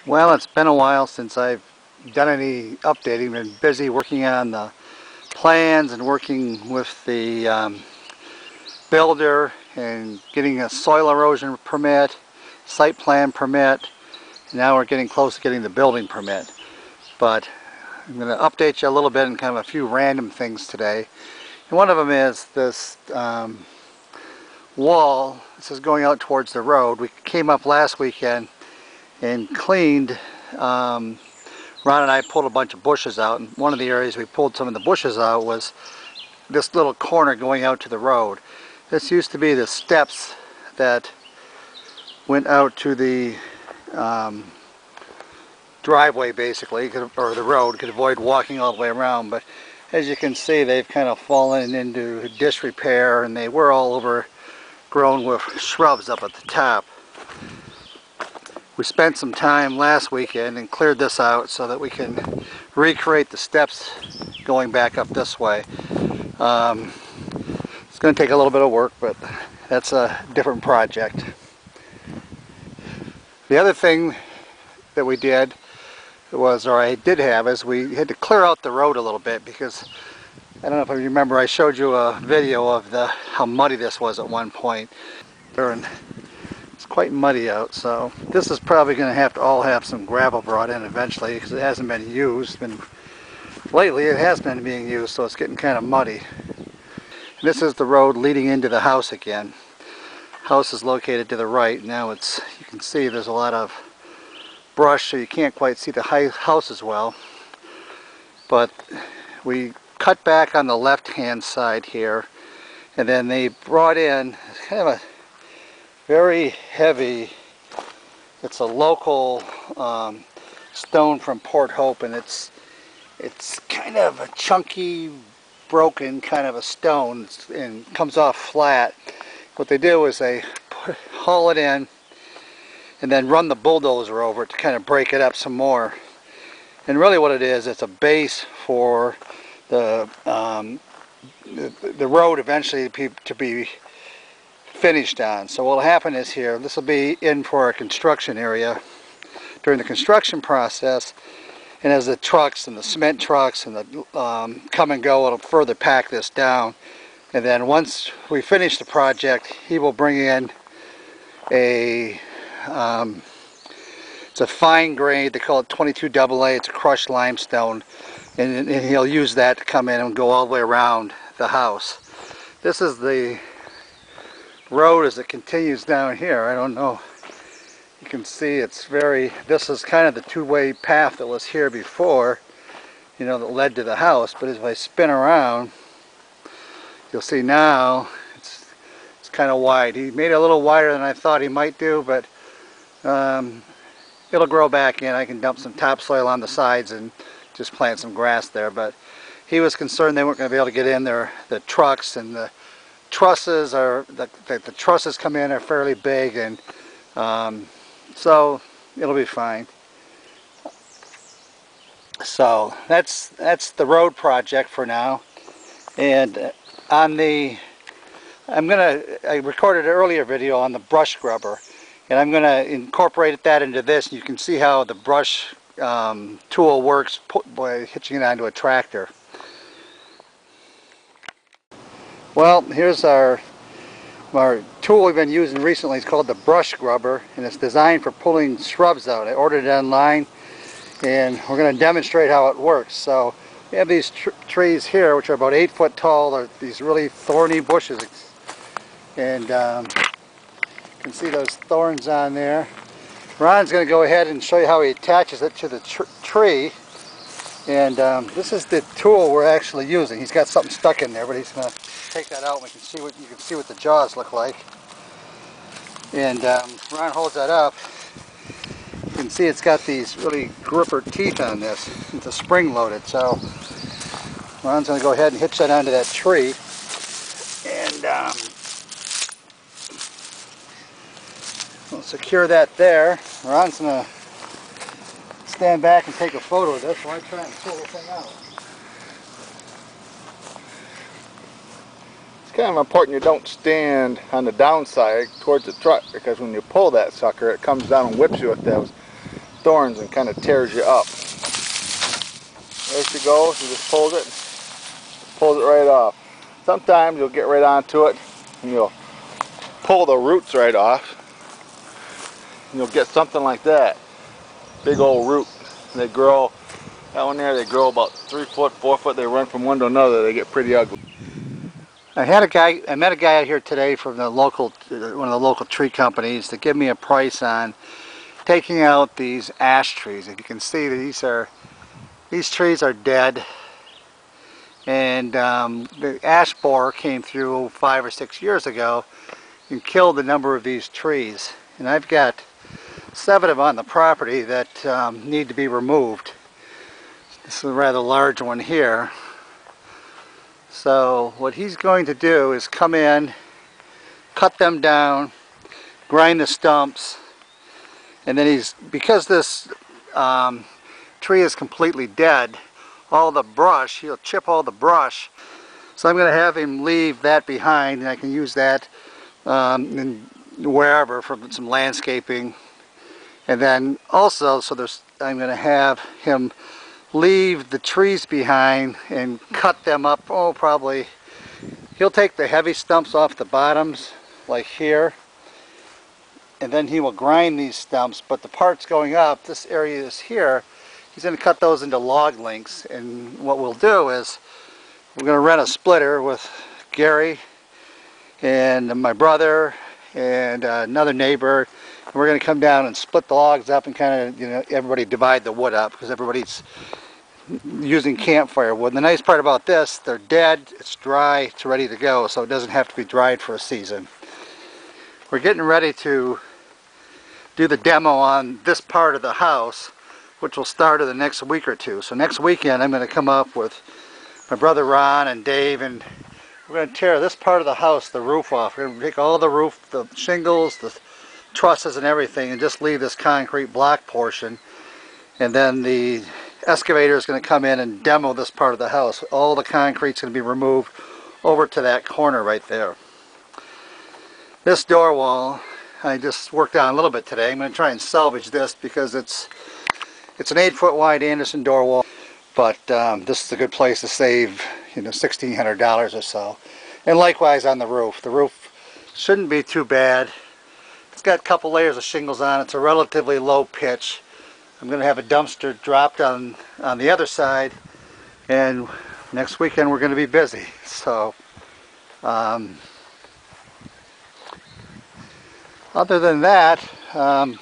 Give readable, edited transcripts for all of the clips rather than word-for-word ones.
Well, it's been a while since I've done any updating. Been busy working on the plans and working with the builder and getting a soil erosion permit, site plan permit. Now we're getting close to getting the building permit. But I'm going to update you a little bit on kind of a few random things today. And one of them is this wall. This is going out towards the road. We came up last weekend and cleaned. Ron and I pulled a bunch of bushes out, and one of the areas we pulled some of the bushes out was this little corner going out to the road. This used to be the steps that went out to the driveway, basically, or the road. Could avoid walking all the way around, but as you can see, they've kind of fallen into disrepair, and they were all overgrown with shrubs up at the top. We spent some time last weekend and cleared this out so that we can recreate the steps going back up this way. It's going to take a little bit of work, but that's a different project. The other thing that we did was, or I did have, is we had to clear out the road a little bit, because I don't know if you remember, I showed you a video of how muddy this was at one point. It's quite muddy out, so this is probably going to have to all have some gravel brought in eventually, because it hasn't been used. Lately it has been being used, so it's getting kind of muddy. And this is the road leading into the house again. House is located to the right. Now you can see there's a lot of brush, so you can't quite see the house as well. But we cut back on the left hand side here, and then they brought in kind of a very heavy, it's a local stone from Port Hope, and it's kind of a chunky, broken kind of a stone, and comes off flat. What they do is they haul it in and then run the bulldozer over it to kind of break it up some more. And really what it is, it's a base for the road eventually to be finished on. So what will happen is here, this will be in for a construction area during the construction process, and as the trucks and the cement trucks and the come and go, it'll further pack this down. And then once we finish the project, he will bring in it's a fine grade, they call it 22AA, it's a crushed limestone, and he'll use that to come in and go all the way around the house. This is the road as it continues down here. I don't know, you can see this is kind of the two-way path that was here before, you know, that led to the house. But if I spin around, you'll see now it's kind of wide. He made it a little wider than I thought he might do, but it'll grow back in. I can dump some topsoil on the sides and just plant some grass there. But he was concerned they weren't going to be able to get in there. The trucks and the trusses the trusses come in are fairly big, and so it'll be fine. So that's the road project for now. And on I recorded an earlier video on the brush grubber, and I'm going to incorporate that into this, and you can see how the brush tool works by hitching it onto a tractor. Well, here's our tool we've been using recently. It's called the brush grubber, and it's designed for pulling shrubs out. I ordered it online, and we're going to demonstrate how it works. So we have these trees here, which are about 8 foot tall. They're these really thorny bushes, and you can see those thorns on there. Ron's going to go ahead and show you how he attaches it to the tree. And this is the tool we're actually using. He's got something stuck in there, but he's going to take that out, and you can see what the jaws look like. And Ron holds that up. You can see it's got these really gripper teeth on this. It's a spring loaded, so Ron's going to go ahead and hitch that onto that tree, and we'll secure that there. Ron's going to stand back and take a photo of this while I try and pull the thing out. It's kind of important you don't stand on the downside towards the truck, because when you pull that sucker, it comes down and whips you with those thorns and kind of tears you up. There she goes. She just pulls it right off. Sometimes you'll get right onto it and you'll pull the roots right off. And you'll get something like that. Big old root. And they grow, that one there, they grow about 3 foot, 4 foot. They run from one to another. They get pretty ugly. I met a guy out here today from the local, one of the local tree companies to give me a price on taking out these ash trees. If you can see, these trees are dead, and the ash borer came through 5 or 6 years ago and killed a number of these trees. And I've got 7 of them on the property that need to be removed. This is a rather large one here. So what he's going to do is come in, cut them down, grind the stumps, and then because this tree is completely dead, all the brush, he'll chip all the brush. So I'm going to have him leave that behind, and I can use that wherever for some landscaping. And then also, I'm going to have him leave the trees behind and cut them up. Oh, probably he'll take the heavy stumps off the bottoms like here, and then he will grind these stumps, but the parts going up, this area is here, he's going to cut those into log lengths. And what we'll do is we're going to rent a splitter with Gary and my brother and another neighbor, and we're going to come down and split the logs up and kind of, everybody divide the wood up, because everybody's using campfire wood. And the nice part about this, they're dead, it's dry, it's ready to go, so it doesn't have to be dried for a season. We're getting ready to do the demo on this part of the house, which will start in the next week or two. So next weekend I'm going to come up with my brother Ron and Dave, and we're going to tear this part of the house, the roof off. We're going to take all the roof, the shingles, the trusses and everything, and just leave this concrete block portion. And then the excavator is going to come in and demo this part of the house. All the concrete's going to be removed over to that corner right there. This door wall I just worked on a little bit today. I'm going to try and salvage this because it's an 8-foot wide Anderson door wall, but this is a good place to save $1,600 or so. And likewise on the roof. The roof shouldn't be too bad. It's got a couple layers of shingles on it. It's a relatively low pitch. I'm going to have a dumpster dropped on the other side, and next weekend we're going to be busy. So other than that, I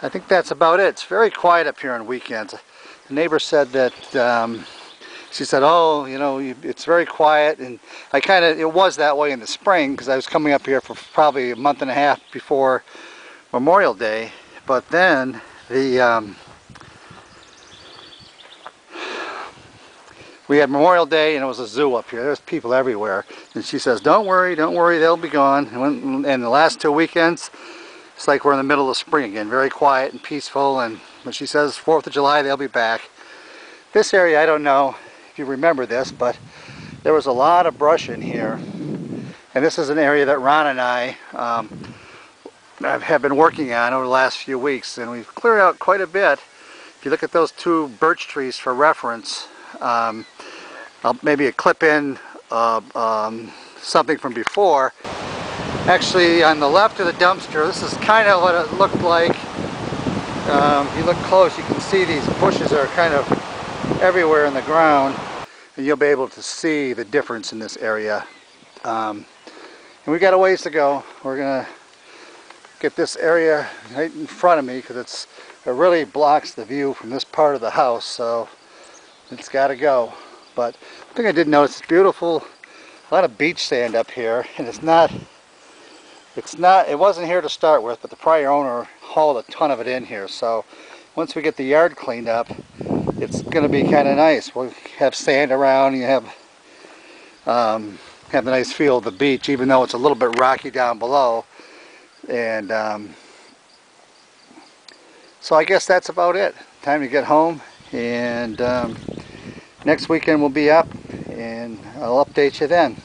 think that's about it. It's very quiet up here on weekends. The neighbor said that she said, oh, it's very quiet, and it was that way in the spring because I was coming up here for probably a month and a half before Memorial Day. But then we had Memorial Day and it was a zoo up here. There's people everywhere, and she says, don't worry, they'll be gone. And the last 2 weekends, it's like we're in the middle of spring again, very quiet and peaceful. And when she says 4th of July, they'll be back. This area, I don't know if you remember this, but there was a lot of brush in here, and this is an area that Ron and I have been working on over the last few weeks, and we've cleared out quite a bit. If you look at those 2 birch trees for reference, I'll maybe clip in something from before. Actually, on the left of the dumpster, this is kind of what it looked like. If you look close, you can see these bushes are kind of everywhere in the ground, and you'll be able to see the difference in this area. And we've got a ways to go. We're going to get this area right in front of me because it really blocks the view from this part of the house, so it's got to go. But one thing I did notice, it's beautiful, a lot of beach sand up here, and it wasn't here to start with, but the prior owner hauled a ton of it in here. So once we get the yard cleaned up, it's going to be kind of nice. We'll have sand around, and you have the nice feel of the beach, even though it's a little bit rocky down below. And so I guess that's about it. Time to get home, and next weekend we'll be up, and I'll update you then.